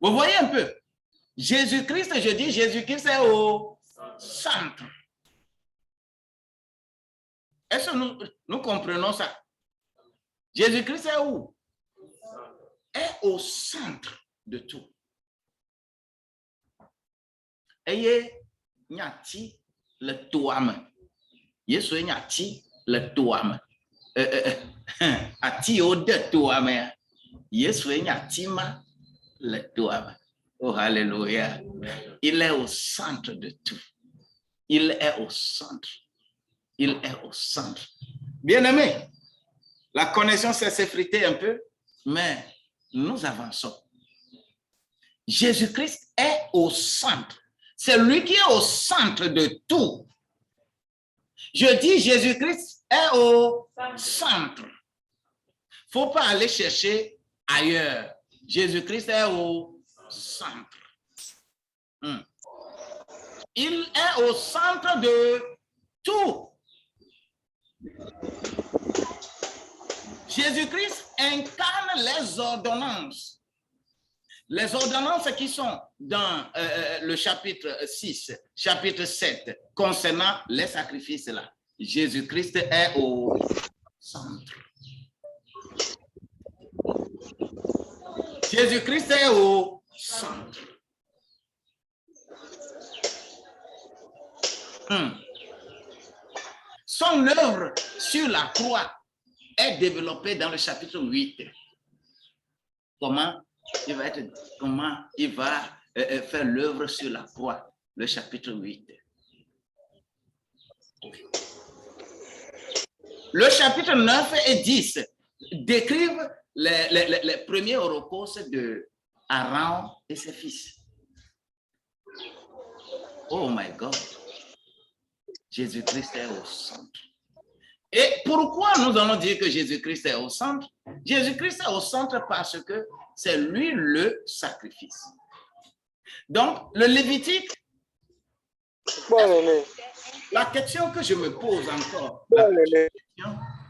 Vous voyez un peu? Jésus-Christ, je dis Jésus-Christ est au centre. Est-ce que nous comprenons ça? Jésus-Christ est où? Est au centre de tout. Eye nyati le toame. Yesu nyati le toame. Ati o de toame. Yesu nyati ma le toame. Oh, alléluia. Il est au centre de tout. Il est au centre. Il est au centre. Bien-aimés, la connexion s'est s'effriter un peu, mais nous avançons. Jésus-Christ est au centre. C'est lui qui est au centre de tout. Je dis Jésus-Christ est au centre. Il ne faut pas aller chercher ailleurs. Jésus-Christ est au centre. Il est au centre de tout. Jésus-Christ incarne les ordonnances. Les ordonnances qui sont dans le chapitre 6, chapitre 7, concernant les sacrifices là. Jésus-Christ est au centre. Jésus-Christ est au centre. Son œuvre sur la croix est développée dans le chapitre 8. Comment il va faire l'œuvre sur la croix, le chapitre 8. Le chapitre 9 et 10 décrivent les premiers holocaustes de Aaron et ses fils. Oh my God! Jésus-Christ est au centre. Et pourquoi nous allons dire que Jésus-Christ est au centre? Jésus-Christ est au centre parce que c'est lui le sacrifice. Donc, le Lévitique, la question que je me pose encore,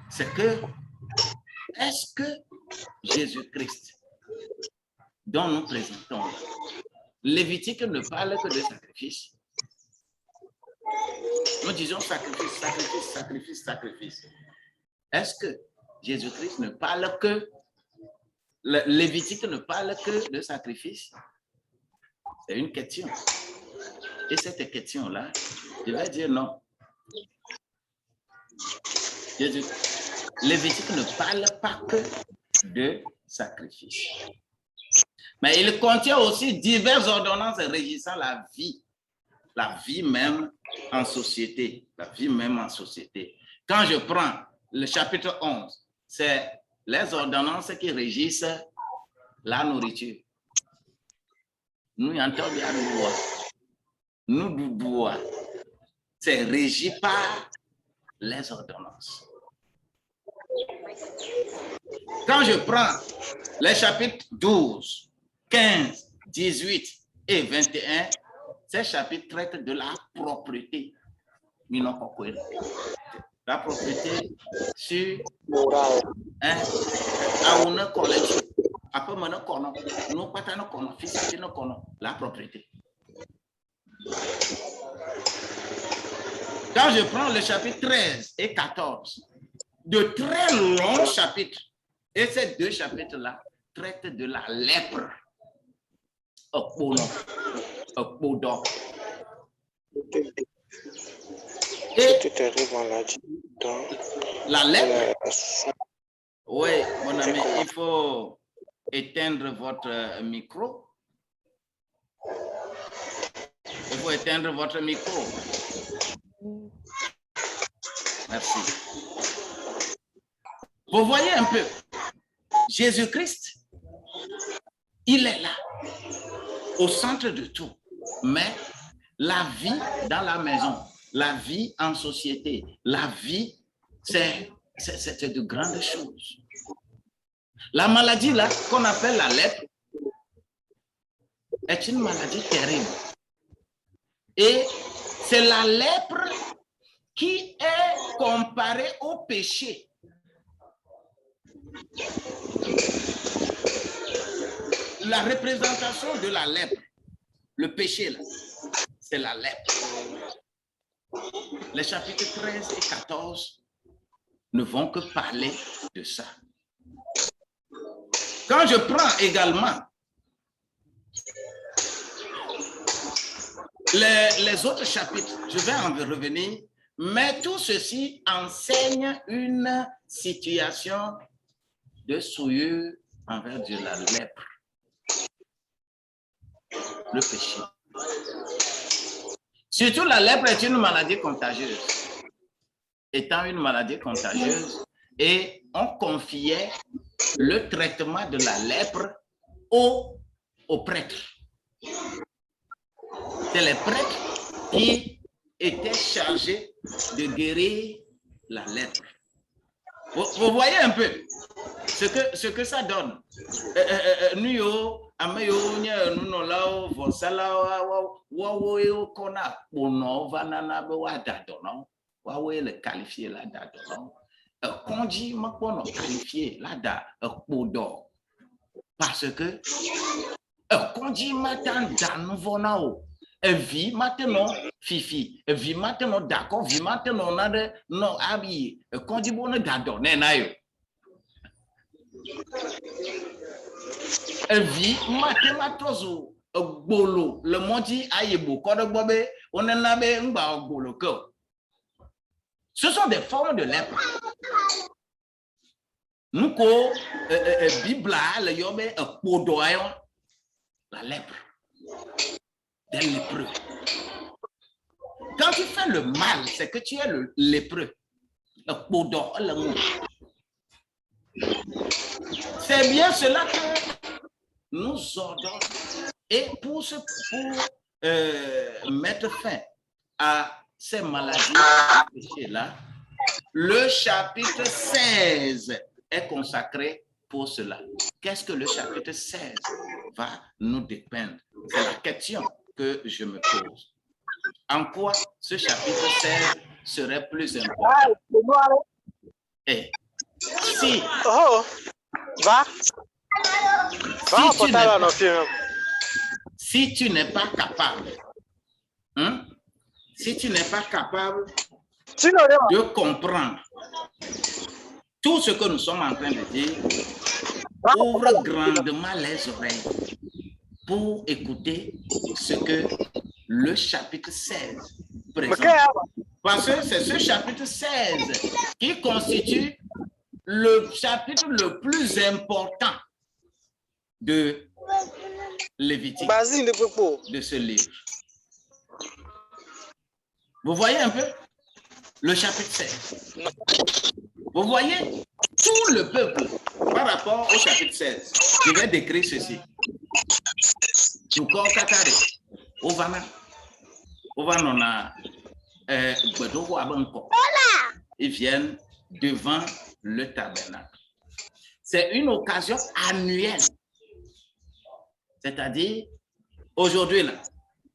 c'est que, est-ce que Jésus-Christ, dont nous présentons, Lévitique ne parle que de sacrifice? Nous disons sacrifice, sacrifice, sacrifice, sacrifice. Est-ce que Jésus-Christ ne parle que, le Lévitique ne parle que de sacrifice? C'est une question. Et cette question-là, je vais dire non. Lévitique ne parle pas que de sacrifice. Mais il contient aussi diverses ordonnances régissant la vie même en société. La vie même en société. Quand je prends le chapitre 11, c'est les ordonnances qui régissent la nourriture. Nous entendons bien nous boire. C'est régi par les ordonnances. Quand je prends les chapitres 12, 15, 18 et 21, ces chapitres traitent de la propriété. La propriété sur la propriété. Quand je prends le chapitre 13 et 14, de très longs chapitres, et ces deux chapitres-là traitent de la lèpre. Et la lèpre, oui, mon ami, il faut éteindre votre micro. Il faut éteindre votre micro. Merci. Vous voyez un peu, Jésus-Christ, il est là, au centre de tout. Mais la vie dans la maison, la vie en société, la vie, c'est de grandes choses. La maladie là, qu'on appelle la lèpre, est une maladie terrible. Et c'est la lèpre qui est comparée au péché. la représentation de la lèpre, le péché, là, c'est la lèpre. Les chapitres 13 et 14 ne vont que parler de ça. Quand je prends également les autres chapitres, je vais en revenir, mais tout ceci enseigne une situation de souillure envers Dieu, la lèpre, le péché. Surtout la lèpre est une maladie contagieuse. Étant une maladie contagieuse, et on confiait le traitement de la lèpre aux prêtres. C'est les prêtres qui étaient chargés de guérir la lèpre. Vous voyez un peu ce que ça donne. Nous, le qualifié là Konji Makono qualifié là parce que Konji Matan Danuvonao. Vie maintenant fifi, vie maintenant d'accord, vie maintenant non habillé, quand dit bon d'ador, nenayo. Vie maintenant bolo, le mondi aïebo, quand le bobé, on en avait un bolo que. Ce sont des formes de lèpre. Nous ko Bible le yobé podoyo la lèpre. Des lépreux. Quand tu fais le mal, c'est que tu es le lépreux. C'est bien cela que nous ordonnons. Et pour mettre fin à ces maladies là, le chapitre 16 est consacré pour cela. Qu'est-ce que le chapitre 16 va nous dépeindre? C'est la question que je me pose. En quoi ce chapitre 16 serait plus important? Et si si tu n'es pas capable, si tu n'es pas capable de comprendre tout ce que nous sommes en train de dire, ouvre grandement les oreilles pour écouter ce que le chapitre 16 présente. Parce que c'est ce chapitre 16 qui constitue le chapitre le plus important de Lévitique, de ce livre. Vous voyez un peu le chapitre 16. Vous voyez tout le peuple par rapport au chapitre 16. Je vais décrire ceci. Ils viennent devant le tabernacle. C'est une occasion annuelle. C'est-à-dire, aujourd'hui, là,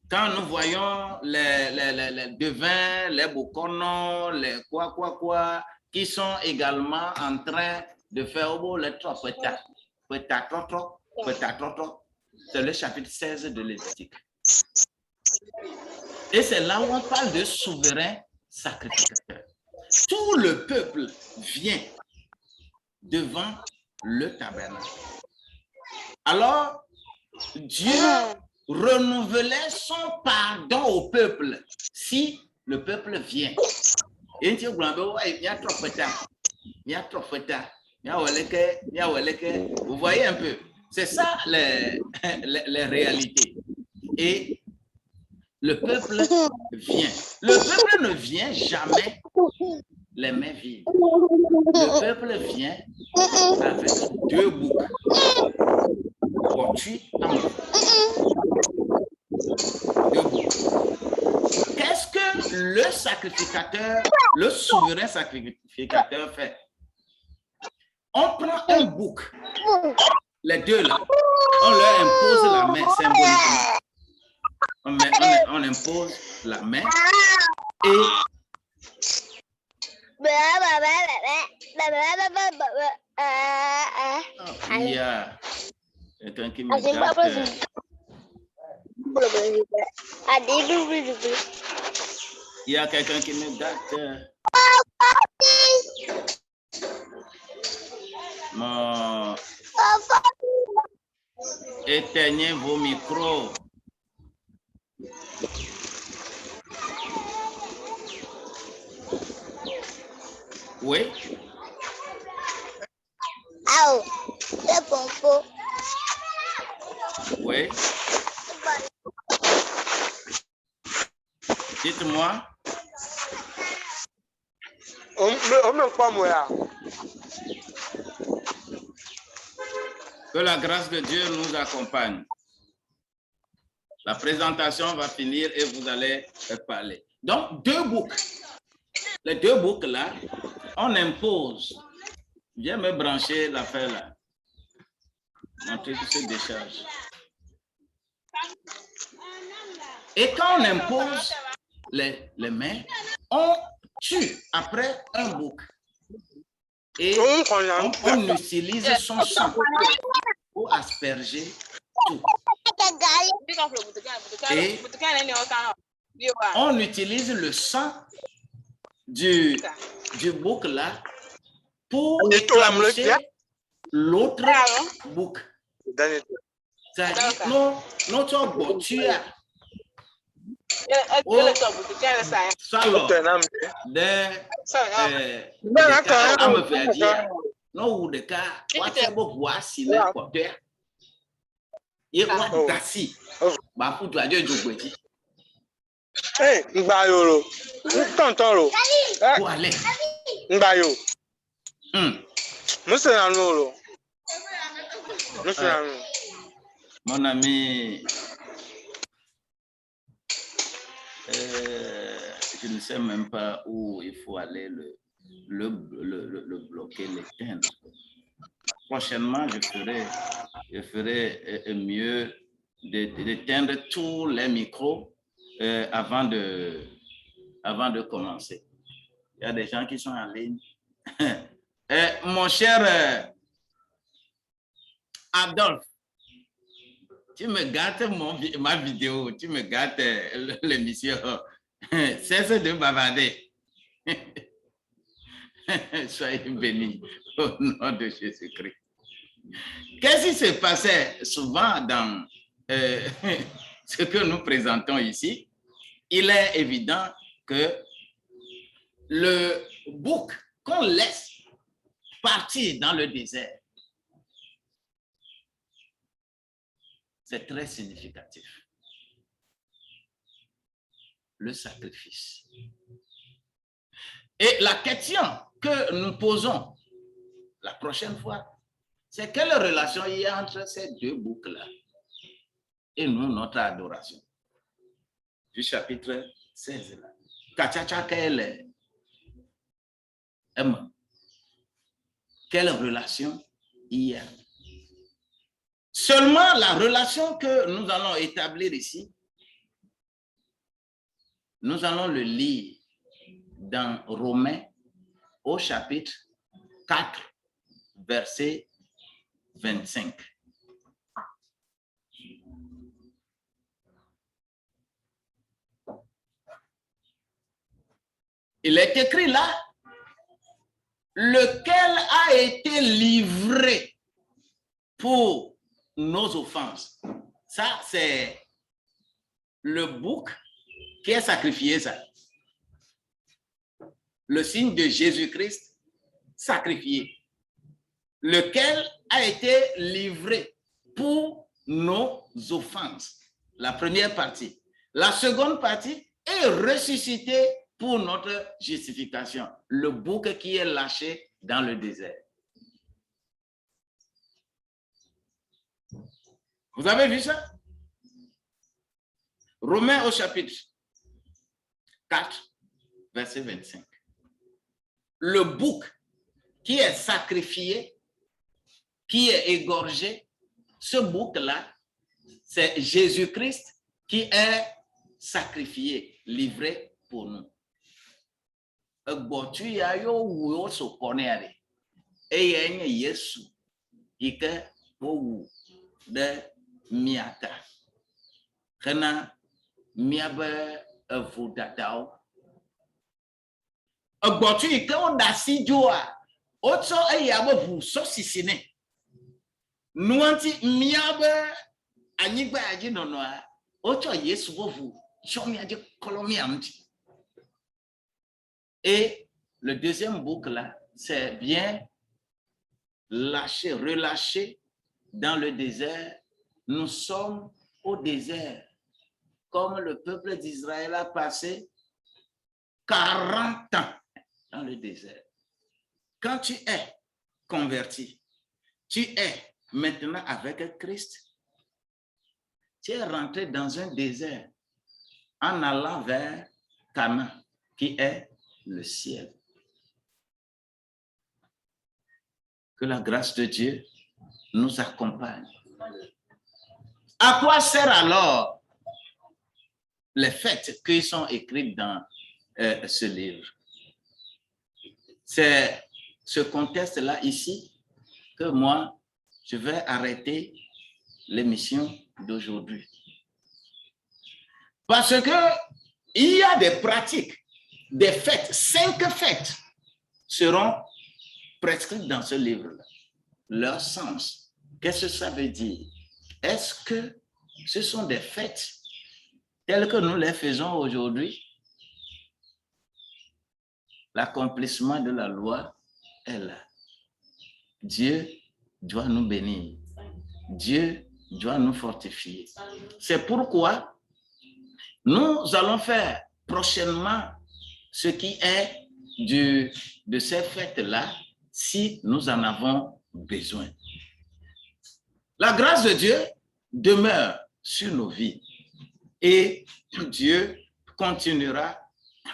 quand nous voyons les devins, les bokonos, les quoi, qui sont également en train de faire le c'est le chapitre 16 de Lévitique. Et c'est là où on parle de souverain sacrificateur. Tout le peuple vient devant le tabernacle. Alors, Dieu renouvelait son pardon au peuple si le peuple vient. Vous voyez un peu, c'est ça les réalités. Et le peuple vient. Le peuple ne vient jamais les mains vides. Le peuple vient avec 2 boucs. Qu'est-ce que le sacrificateur, le souverain sacrificateur fait? On prend un bouc, les deux là, on leur impose la main symboliquement. On impose la main et Quelqu'un qui me gâte. Il y a quelqu'un qui me gâte. Mon... Éteignez vos micros. Oui. Oui. Dites-moi. Que la grâce de Dieu nous accompagne. La présentation va finir et vous allez parler. Donc, 2 boucles. Les 2 boucles là, on impose. Viens me brancher l'affaire là. Mon truc se décharge. Et quand on impose les mains, on tue après un bouc. Et on utilise son sang pour asperger tout. Et on utilise le sang du bouc là pour éclater l'autre bouc. C'est-à-dire, notre voiture. Mon ami, je ne sais même pas où il faut aller le bloquer, l'éteindre. Prochainement, je ferai mieux d'éteindre tous les micros avant de commencer. Il y a des gens qui sont en ligne. Mon cher Adolphe, tu me gâtes ma vidéo, tu me gâtes l'émission. Cesse de bavarder. Soyez bénis au nom de Jésus-Christ. Qu'est-ce qui se passait souvent dans ce que nous présentons ici? Il est évident que le bouc qu'on laisse partir dans le désert, c'est très significatif. Le sacrifice. Et la question que nous posons la prochaine fois, c'est quelle relation il y a entre ces 2 boucles-là et nous, notre adoration. Du chapitre 16 là. Quelle relation il y a? Seulement la relation que nous allons établir ici, nous allons le lire dans Romains au chapitre 4, verset 25. Il est écrit là, lequel a été livré pour nos offenses. Ça, c'est le bouc qui est sacrifié, ça. Le signe de Jésus-Christ sacrifié. Lequel a été livré pour nos offenses. La première partie. La seconde partie est ressuscité pour notre justification. Le bouc qui est lâché dans le désert. Vous avez vu ça? Romains au chapitre 4, verset 25. Le bouc qui est sacrifié, qui est égorgé, ce bouc-là, c'est Jésus-Christ qui est sacrifié, livré pour nous. de miata. Rena miabe evodadao. Ogbotu ike o dasi joa. Oto eyabe vu so sisine. Nuanti miabe anyigba aji nono a. Oto yesu vu chomi aji kolomi amti. Et le deuxième boucle là, c'est bien lâcher, relâcher dans le désert. Nous sommes au désert. Comme le peuple d'Israël a passé 40 ans dans le désert. Quand tu es converti, tu es maintenant avec Christ, tu es rentré dans un désert en allant vers Canaan, qui est le ciel. Que la grâce de Dieu nous accompagne. À quoi sert alors les fêtes qui sont écrites dans ce livre? C'est ce contexte-là ici que moi, je vais arrêter l'émission d'aujourd'hui. Parce que il y a des pratiques, des fêtes, 5 fêtes seront prescrites dans ce livre-là. Leur sens, qu'est-ce que ça veut dire? Est-ce que ce sont des fêtes telles que nous les faisons aujourd'hui? L'accomplissement de la loi est là. Dieu doit nous bénir. Dieu doit nous fortifier. C'est pourquoi nous allons faire prochainement ce qui est de ces fêtes-là, si nous en avons besoin. La grâce de Dieu demeure sur nos vies et Dieu continuera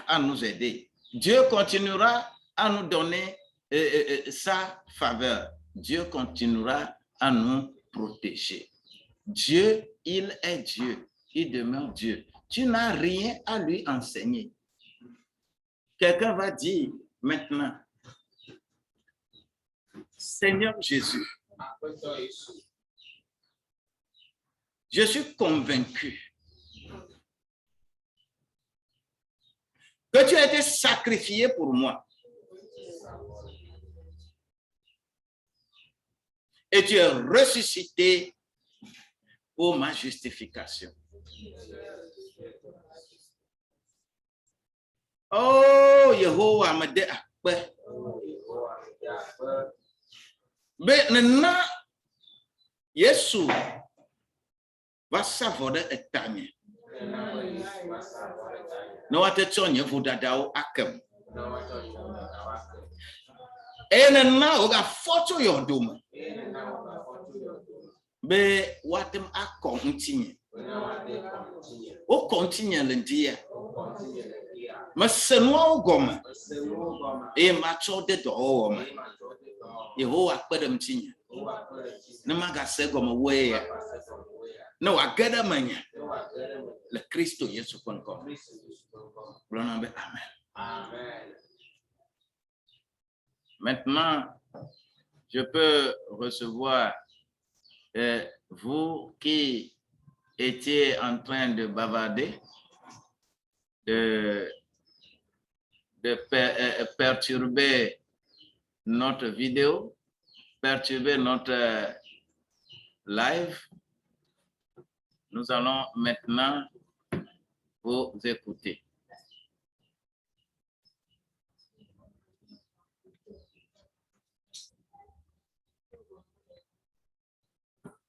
à nous aider. Dieu continuera à nous donner sa faveur. Dieu continuera à nous protéger. Dieu, il est Dieu. Il demeure Dieu. Tu n'as rien à lui enseigner. Quelqu'un va dire maintenant, Seigneur Jésus, je suis convaincu que tu as été sacrifié pour moi. Et tu es ressuscité pour ma justification. Oh, Yehovah, me de akpe. Mais maintenant, Yesu va savoir etanye. No atetsonye vodadao akem. Et maintenant, on a photo yodum. Mais watem a continue. O continue lundi. Mais c'est moi au gomme. Et ma chode de homme. Et ho a pas de m'tine. Ne m'a gassé comme way. No, I get a man. Le Christ Jésus encore. Amen. Amen. Maintenant, je peux recevoir vous qui étiez en train de bavarder, de perturber notre vidéo, perturber notre live. Nous allons maintenant vous écouter.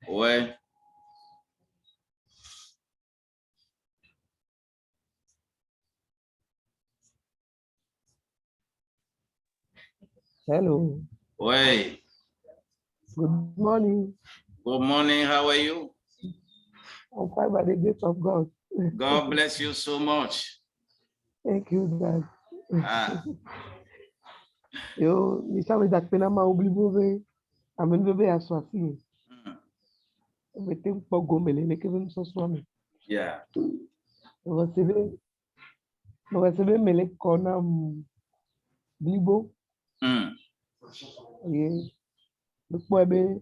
Ouais. Hello. Ouais. Good morning. Good morning. How are you? I'm fine by the grace of God. God bless you so much. Thank you, Dad. Ah. Yo, mi sabe dat pena ma oubli bove. Amen bebe aswasi. Mete mpo gomele ne keve msoswami. Yeah. Recebe mele kona blibo. Ye. Mpo ebe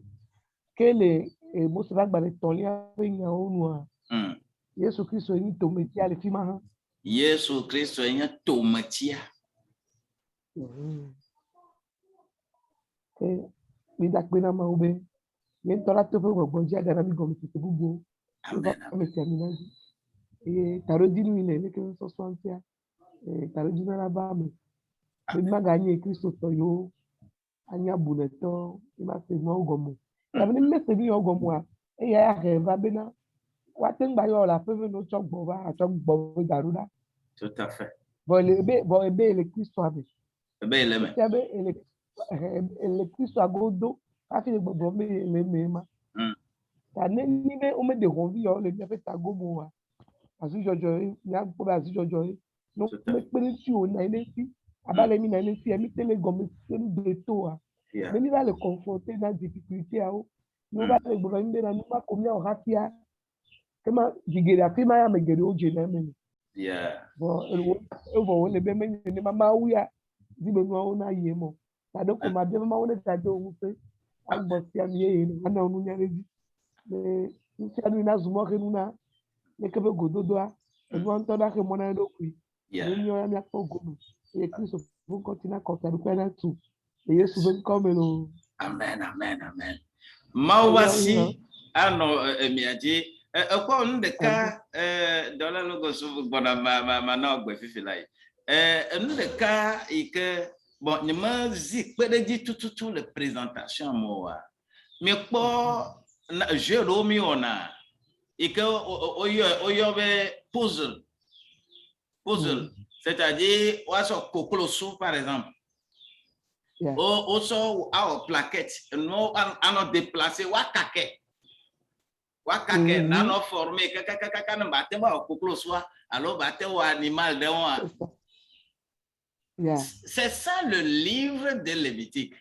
kele et moi c'est pas que ton lien avec nous Yesu Christ est ni tometi à l'efima. Yesu Christ est ni tomatia. Et mi dak bena ma ube. Yen tola te fo go bonja dara mi go mi te bubu. Amen. Et taro di nous il est que so swantia. Et taro di na ba me. Mi ma gagner Christ to yo. Anya buneto, il m'a fait moi gomo. Il avait même fait bien gomo a. Et ya reva bena. Waten ba yo la feve no chok boba, a chok boba daruda. Tout à fait. Bon le Christ avec. Ben le Christ a godo. A fait le bobo me ma. Ta ne ni be o me de ronvi yo le bien fait ta gomo a. Azu jojo, ya boba azu jojo. No me pele tu o na ile fi. Abale mi na ile fi, mi tele gomo de to a. Mais il va le confronter dans la difficulté. Nous va le gouvernement dans nous va combien on rapia. Comment digérer après ma me guérir au général. Bon, on le même ne mama ouya. Di beno on a yemo. Ça donc on m'a bien maman on est tade on fait. Ak bosi amié ana on nya reji. Mais nous si anu na zumo ke nuna. Ne ke be gododoa. Et nous entendre que mon ando kui. Nous n'y a pas godo. Et Christ vous continuer à compter le peine tout. Et Yesu veut comme le Amen, amen, amen. Mawasi, ano emiaji. Kwa onde ka dola logo so bona ma na ogbe fifi lai. Onde ka ike bon ni ma zi pede di tout le présentation moa. Mais kwa je romi ona ike oyo be puzzle. C'est-à-dire waso kokolosu par exemple. Also our plaquette no ano déplacer wakake nano formé kaka na batte ba koklo soit alors batte au animal de on. C'est ça le livre de Lévitique.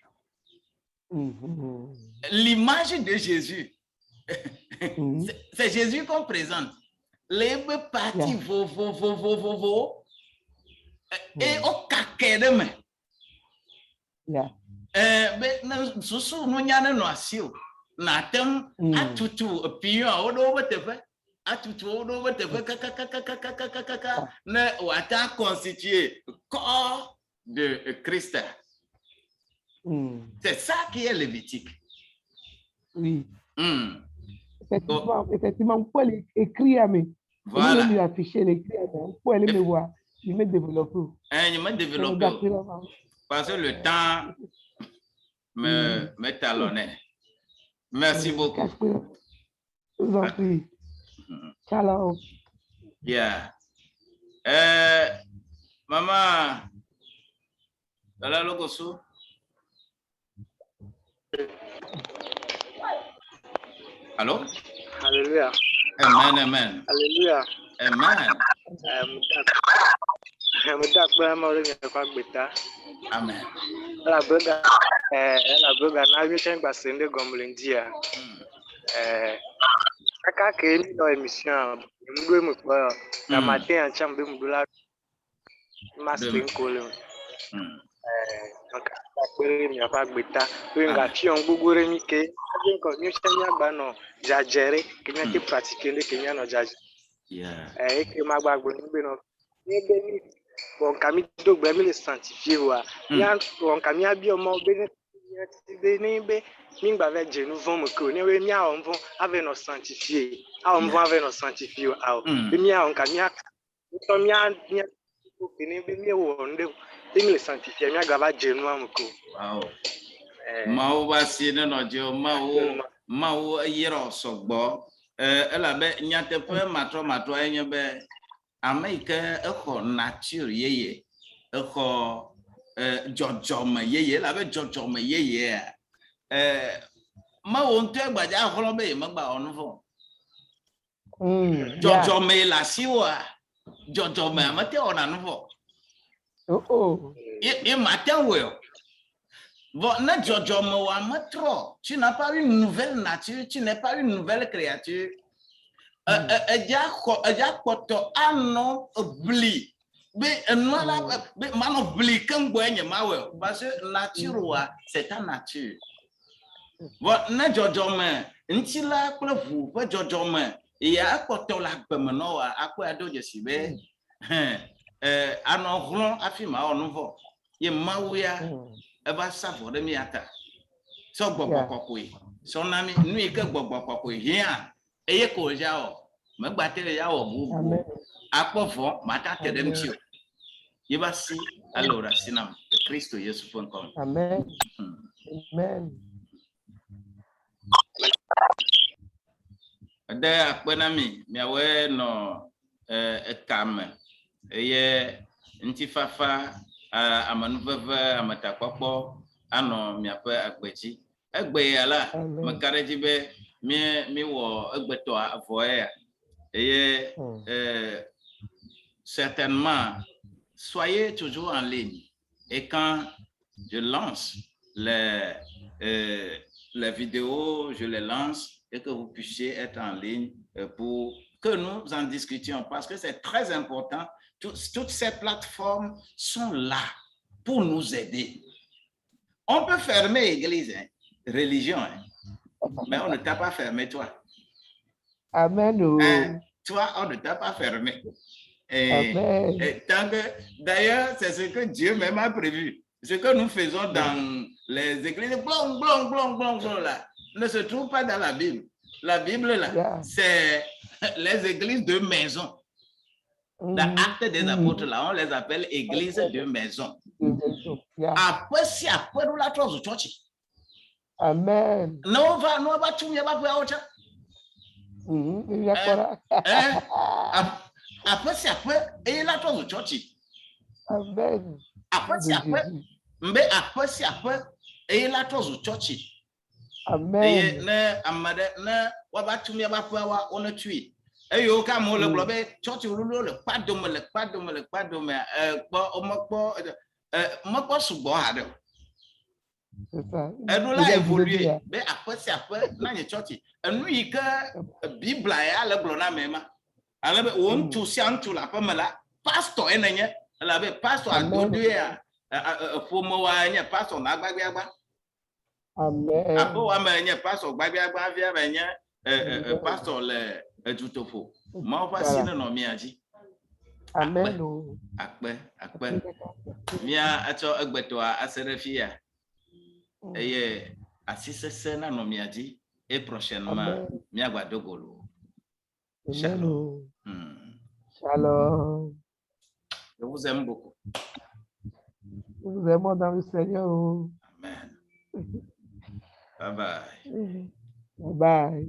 L'image de Jésus. C'est Jésus qu'on présente. Les parties vo et au kake de main. Mais susu no nyane no asio na tem atutu pion odo wetefe atutu odo wetefe kaka na wata constitué corps de Christ. C'est ça qui est Lévitique. Oui. Effectivement, on peut l'écrire mais voilà. Il afficher l'écrire on peut aller me voir, il me développer. Il me développer. Parce que le temps me talonnait. Merci beaucoup. Je vous en prie. Ciao. Yeah. Maman, la logosu. Allô? Alléluia. Amen, amen. Alléluia. Amen. Amen. La boga na mission basende gomlendia. Aka ke ni no émission mgwe mkwa na matin en chambe mdula master kole. Donc akpere mi afa gbeta we nga fi on gbogore mi ke bien ko mi se nya gba no jajere ke nya ti pratiquer le ke nya no jajere. Ke ma gbagbo ni gbe no ni be ni bon kami dogbe mi le sanctifier wa ya bon kami abi omo be ni be mingba ve je nous vont me ko ni we mi a on vont avec nos sanctifier a on vont avec nos sanctifier a be mi a on kami a to mi a ko ni be mi wo nde mi le sanctifier mi a gaba je nous am ko wow ma wa si ne no je ma wo yero sogbo ela be nyate pe matro enye be America echo nature yeye echo jojoma yeye la be jojoma yeye ma won te gbaja holo be ma gba onu fo jojoma la siwa jojoma ma te ona nu fo e ma te we bon na jojoma wa matro tu n'as pas une nouvelle nature, tu n'es pas une nouvelle créature. Koto ano obli be enwala be man obli kan gwenye mawe parce que nature wa c'est ta nature Bon, ne jojome, ntila kple ʋu ƒe jojome, ya ekpɔtɔ le agbemenɔ akpɔ aɖo dzesi be anɔ hlɔ̃ afi ma wɔ nu vɔ. Ye Mawu ya eva sa vɔ ɖe mía ta. Sɔ gbɔgbɔ kɔkɔe, sɔ na mi nu yi ke gbɔgbɔ kɔkɔe hiã eye ko ya wɔ, megbate le ya wɔ bubu. Akpɔ vɔ mata te ɖe ŋuti o. Ye va si ale wòɖe asi nam Kristo Yesu ƒe ŋkɔ me. Amen. Amen. Ede akpe na mi, miawoe nɔ eka me eye ŋutifafa, amenuveve, ametakpɔkpɔ anɔ miaƒe agbedzi. Egbe ya la, meka ɖe edzi be miwɔ egbetɔ avɔ ya eye certainement soyez toujours en ligne et quand je lance les vidéos, je les lance et que vous puissiez être en ligne pour que nous en discutions parce que c'est très important. Toutes ces plateformes sont là pour nous aider. On peut fermer l'église, religion, mais on ne t'a pas fermé toi. Amen. Toi, on ne t'a pas fermé. Amen. Et tant que, d'ailleurs, c'est ce que Dieu même a prévu. Ce que nous faisons dans les églises, blong, blong, blong, blong, blong, là, ne se trouve pas dans la Bible. La Bible, là, c'est les églises de maison. Dans Actes des Apôtres, là, on les appelle églises de maison. Après, si après nous la trouvons au church. Amen. Non, on va tout, on va faire autre. Après, si après, et la trouvons au church. Amen. Après, si après, mais après, si après, et la trouvons au church. Amen. Et ne, on va tout, on va faire, on a tué. Et au cas où le globe, church, le pas de me, pas sous c'est ça. Elle nous a évolué. Mais après, c'est après, nous church. Nous, il y a Bible, le glona même. Alors, on touche en tout la pomme là. Pasteur, elle avait pasteur à Dodoué, pour moi, pasteur Nagbabiaba. Amen. Après, on a pasteur Babiaba, via pasteur le Jutofo. Moi, voici le nom miaji. Amen. Akbe. Mia, ato agbetoa, aserefia. Et assise na no miadi et prochainement miagwa dogolo. Shalom. Shalom. Je vous aime beaucoup. Nous vous aimons dans le Seigneur. Amen. Bye bye. Bye bye.